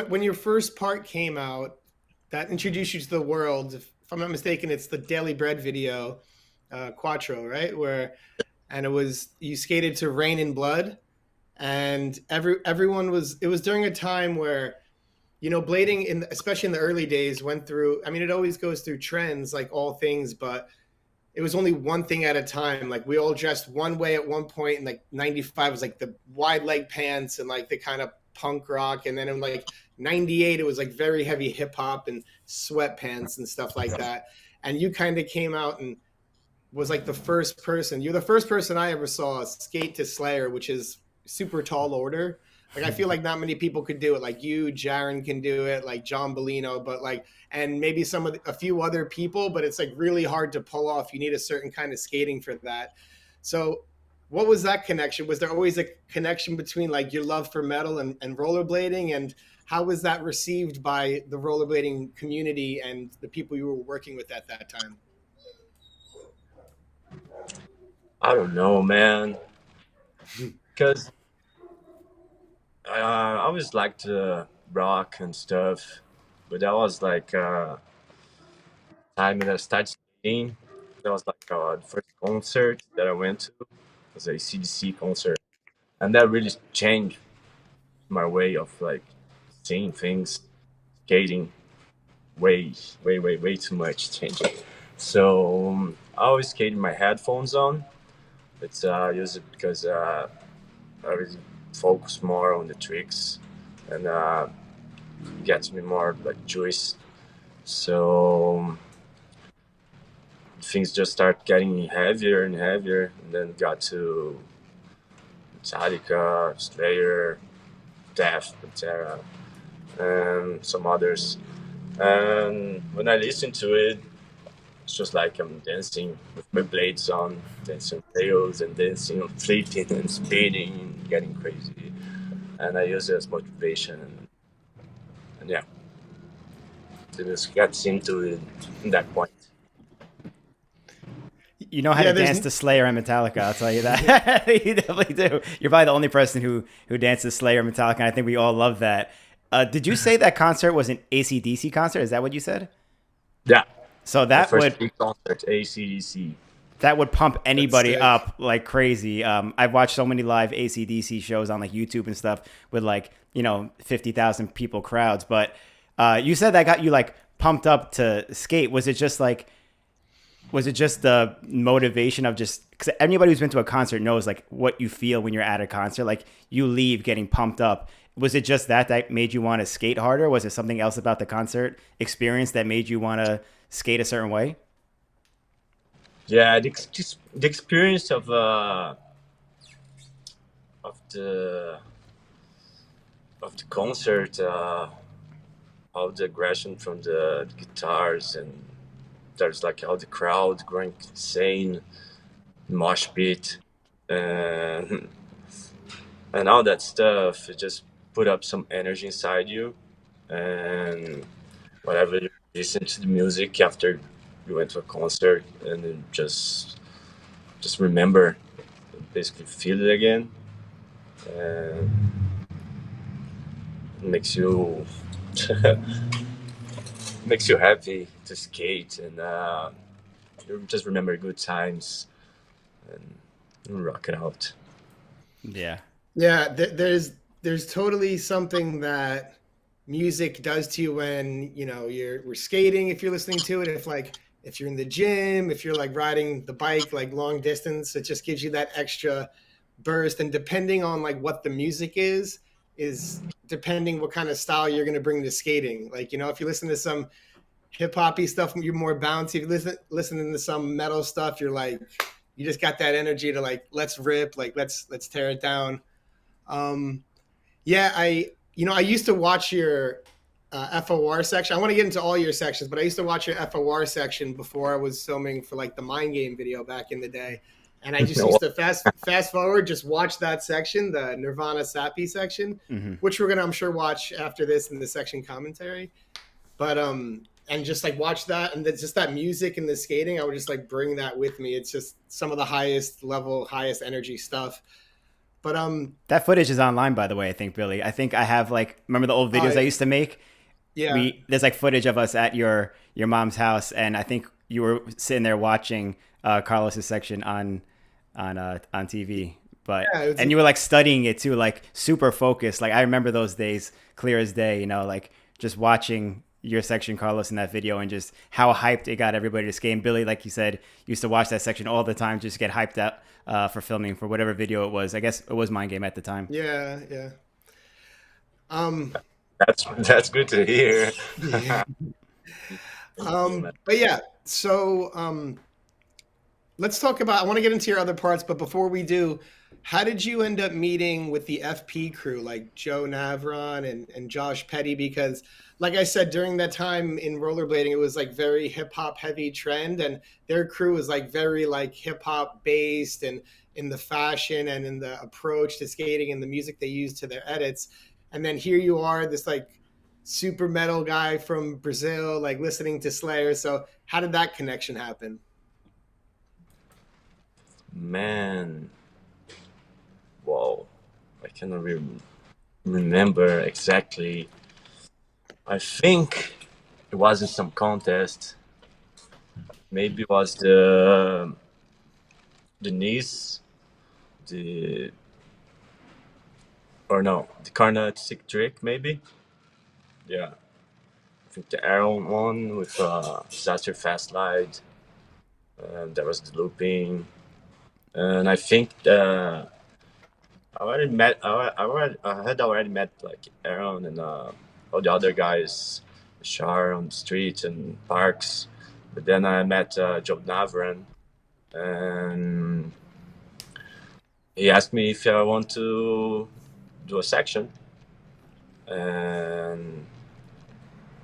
when your first part came out that introduced you to the world, if I'm not mistaken, it's the Daily Bread video, Quattro, right? Where and it was you skated to Rain in Blood, and everyone was. It was during a time where blading in especially in the early days went through. I mean, it always goes through trends like all things, but it was only one thing at a time. Like we all dressed one way at one point, and like '95 was like the wide leg pants and like the kind of punk rock, and then in like '98 it was like very heavy hip hop and sweatpants and stuff like that. And you kind of came out and was like the first person. You're the first person I ever saw skate to Slayer, which is super tall order. Like I feel like not many people could do it. Like you, Jaron can do it, like John Bellino, but like and maybe a few other people, but it's like really hard to pull off. You need a certain kind of skating for that. So what was that connection? Was there always a connection between like your love for metal and rollerblading? And how was that received by the rollerblading community and the people you were working with at that time? I don't know, man, because I always liked rock and stuff, but that was like time when I started skating. That was like the first concert that I went to was a CDC concert, and that really changed my way of like seeing things, skating. Way too much changing. So I always skated my headphones on. It's use it because I really focus more on the tricks and gets me more like choice. So things just start getting heavier and heavier, and then got to Metallica, Slayer, Death, etc., and some others. And when I listen to it, it's just like I'm dancing with my blades on, dancing rails and dancing, flipping and spinning, and getting crazy. And I use it as motivation. And yeah, the music gets into it in that point. You know how to Yeah, there's dance to Slayer and Metallica. I'll tell you that. You definitely do. You're probably the only person who dances Slayer and Metallica, and I think we all love that. Did you say that concert was an ACDC concert? Is that what you said? Yeah, So my that first would big concert, ACDC. pump that's anybody sick. up like crazy. I've watched so many live ACDC shows on like YouTube and stuff with like 50,000 people crowds. But you said that got you like pumped up to skate. Was it just the motivation of just because anybody who's been to a concert knows like what you feel when you're at a concert, like you leave getting pumped up. Was it just that made you want to skate harder? Was it something else about the concert experience that made you want to skate a certain way? Yeah, just the experience of the concert, all the aggression from the guitars, and there's like all the crowd going insane, mosh pit, and and all that stuff. It just put up some energy inside you, and whatever you listen to the music after you went to a concert, and then just remember, basically feel it again, and it makes you makes you happy to skate, and you just remember good times and rock it out. Yeah. Yeah, there's totally something that music does to you when we're skating. If you're listening to it, if you're in the gym, if you're like riding the bike like long distance, it just gives you that extra burst. And depending on like what the music is depending what kind of style you're gonna bring to skating. Like if you listen to some hip hoppy stuff, you're more bouncy. If you listening to some metal stuff, you're like you just got that energy to like let's rip, like let's tear it down. um, yeah, I used to watch your FOR section. I want to get into all your sections, but I used to watch your FOR section before I was filming for like the Mind Game video back in the day. And I just used to fast forward, just watch that section, the Nirvana Sappy section, Hmm. which we're gonna I'm sure watch after this in the section commentary. But and just like watch that and then just that music and the skating, I would just like bring that with me. It's just some of the highest level, highest energy stuff. But That footage is online, by the way. I think, Billy. I think I have like, remember the old videos I used to make? yeah, There's like footage of us at your mom's house, and I think you were sitting there watching Carlos's section on TV. But yeah, and you were like studying it too, like super focused. Like I remember those days clear as day. You know, like just watching your section, Carlos, in that video, and just how hyped it got everybody to skate. And Billy, like you said, used to watch that section all the time, just get hyped up for filming for whatever video it was. I guess it was Mind Game at the time. yeah, yeah. Um, That's good to hear. yeah. Thank you, man. But yeah, so let's talk about. I want to get into your other parts, but before we do, how did you end up meeting with the FP crew, like Joe Navron and Josh Petty? Because, like I said, during that time in rollerblading, it was like very hip hop heavy trend, and their crew was like very like hip hop based and in the fashion and in the approach to skating and the music they used to their edits. And then here you are, this like super metal guy from Brazil, like listening to Slayer. So, how did that connection happen? Man, wow, I cannot remember exactly. I think it was in some contest. Maybe it was the Nice, the or no, the Carnatic trick maybe. Yeah, I think the Arrow one with Disaster Fast Slide. There was the looping, and I think I had already met like Aaron and all the other guys, Shar on the street and parks. But then I met Job Navran, and he asked me if I want to do a section, and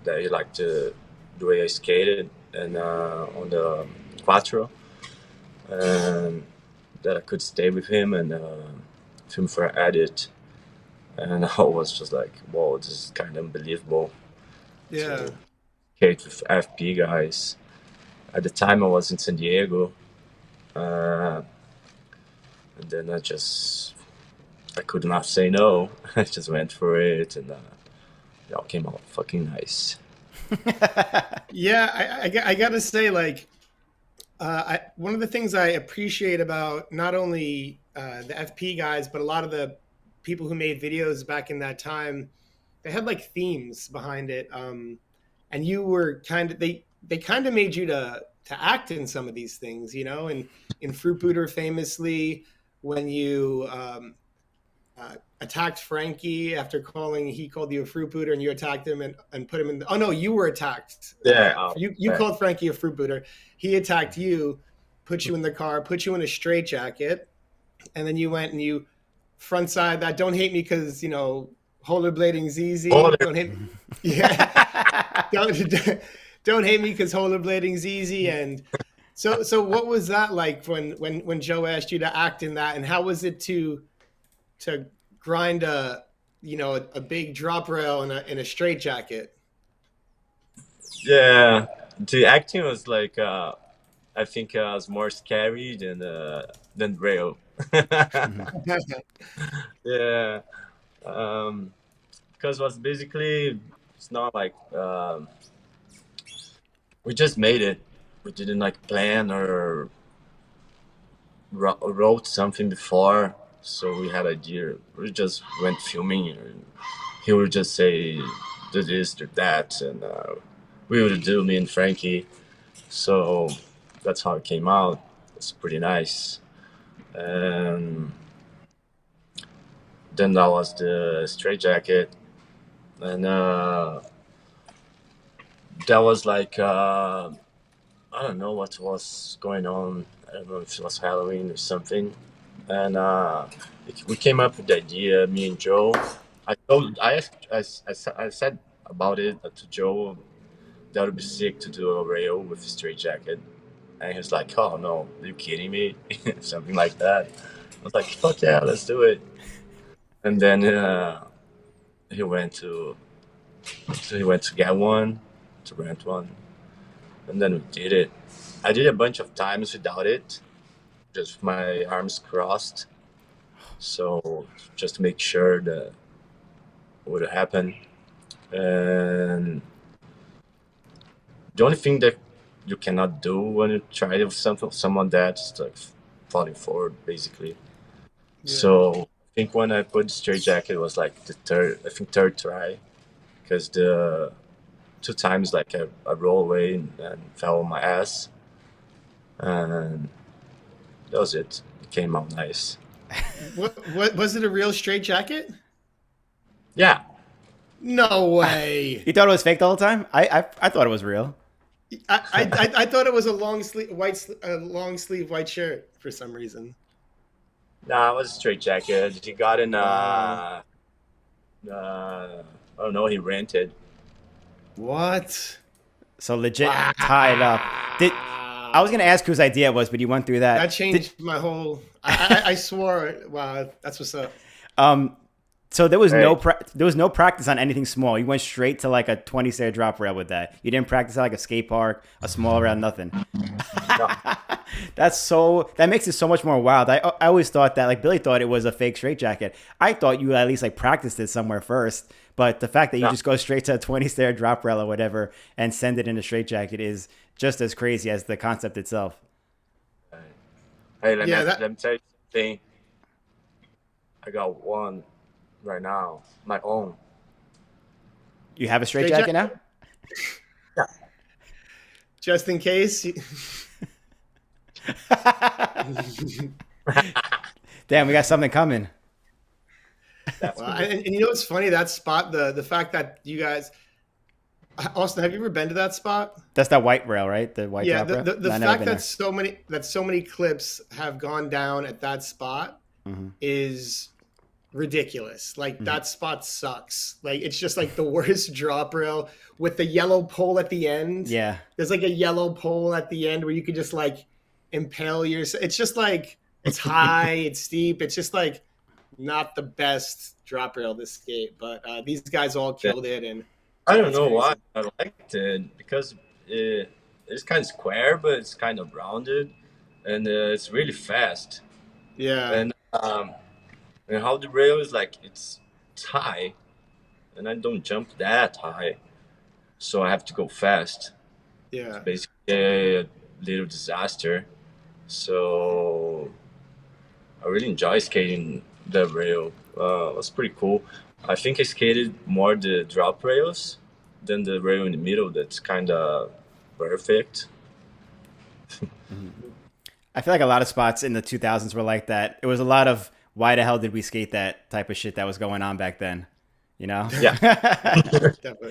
that he liked the way I skated and on the quattro, and that I could stay with him and film for an edit. And I was just like, whoa, this is kind of unbelievable Yeah. to skate with FP guys. At the time, I was in San Diego, and then I could not say no. I just went for it, and it all came out fucking nice. Yeah, I gotta say, like, one of the things I appreciate about not only the FP guys, but a lot of the people who made videos back in that time, they had like themes behind it. And you were kind of they kind of made you to act in some of these things, you know. And in Fruit Booter, famously, when you attacked Frankie after he called you a fruit booter and you attacked him and put him in. Oh no, you were attacked. Yeah, You called Frankie a fruit booter. He attacked you, put you in the car, put you in a straitjacket, and then you went and you front side that. Don't hate me because rollerblading's easy. Don't hate me. Yeah. don't hate me because rollerblading's easy. And so what was that like when Joe asked you to act in that, and how was it to grind a big drop rail in a straight jacket? yeah. The acting was like I think was more scary than real. Yeah, because it was basically it's not like we just made it. We didn't like plan or wrote something before, so we had idea. We just went filming, and he would just say, "Do this, do that," and we would do me and Frankie. So that's how it came out. It's pretty nice. And then that was the straight jacket, and that was like I don't know what was going on. I don't know if it was Halloween or something. And we came up with the idea, me and Joe. I said about it to Joe that would be sick to do a rail with a straight jacket. And he was like, oh no, are you kidding me? Something like that. I was like, fuck yeah, let's do it. And then he went to get one, to rent one. And then we did it. I did a bunch of times without it, just with my arms crossed. So just to make sure that would happen. And the only thing that you cannot do when you try with someone that's like falling forward, basically. Yeah. So I think when I put the straight jacket, it was like the third try, because the 2 times like I roll away and fell on my ass, and that was it. It came out nice. What was it? A real straight jacket? Yeah. No way. You thought it was fake the whole time? I thought it was real. I thought it was a long sleeve white shirt for some reason. Nah, it was a straight jacket. He got in I don't know, he rented. What? So legit tied up. I was gonna ask whose idea it was, but you went through that. That changed my whole. I swore. Wow, that's what's up. So there was no practice on anything small. You went straight to like a 20-stair drop rail with that. You didn't practice at like a skate park, a small rail, nothing. No. That makes it so much more wild. I always thought that, like Billy thought it was a fake straight jacket. I thought you at least like practiced it somewhere first. But the fact that you just go straight to a 20-stair drop rail or whatever and send it in a straight jacket is just as crazy as the concept itself. Hey, let me tell you something. I got one right now, my own. You have a straight jacket now? Yeah. Just in case. Damn, we got something coming. And you know what's funny? That spot, the fact that you guys, Austin, have you ever been to that spot? That's that white rail, right? The white drop rail. The fact that so many clips have gone down at that spot is ridiculous. Like that spot sucks. Like it's just like the worst drop rail with the yellow pole at the end. Yeah, there's like a yellow pole at the end where you could just like impale yourself. It's just like it's high, it's steep. It's just like not the best drop rail to skate. But these guys all killed it, and I don't know why I liked it, because it's kind of square, but it's kind of rounded, and it's really fast. Yeah, and how the rail is like it's high, and I don't jump that high, so I have to go fast. Yeah, it's basically a little disaster. So I really enjoy skating the rail. It was pretty cool. I think I skated more the drop rails than the rail in the middle. That's kind of perfect. I feel like a lot of spots in the 2000s were like that. It was a lot of why the hell did we skate that type of shit that was going on back then, you know? Yeah. definitely.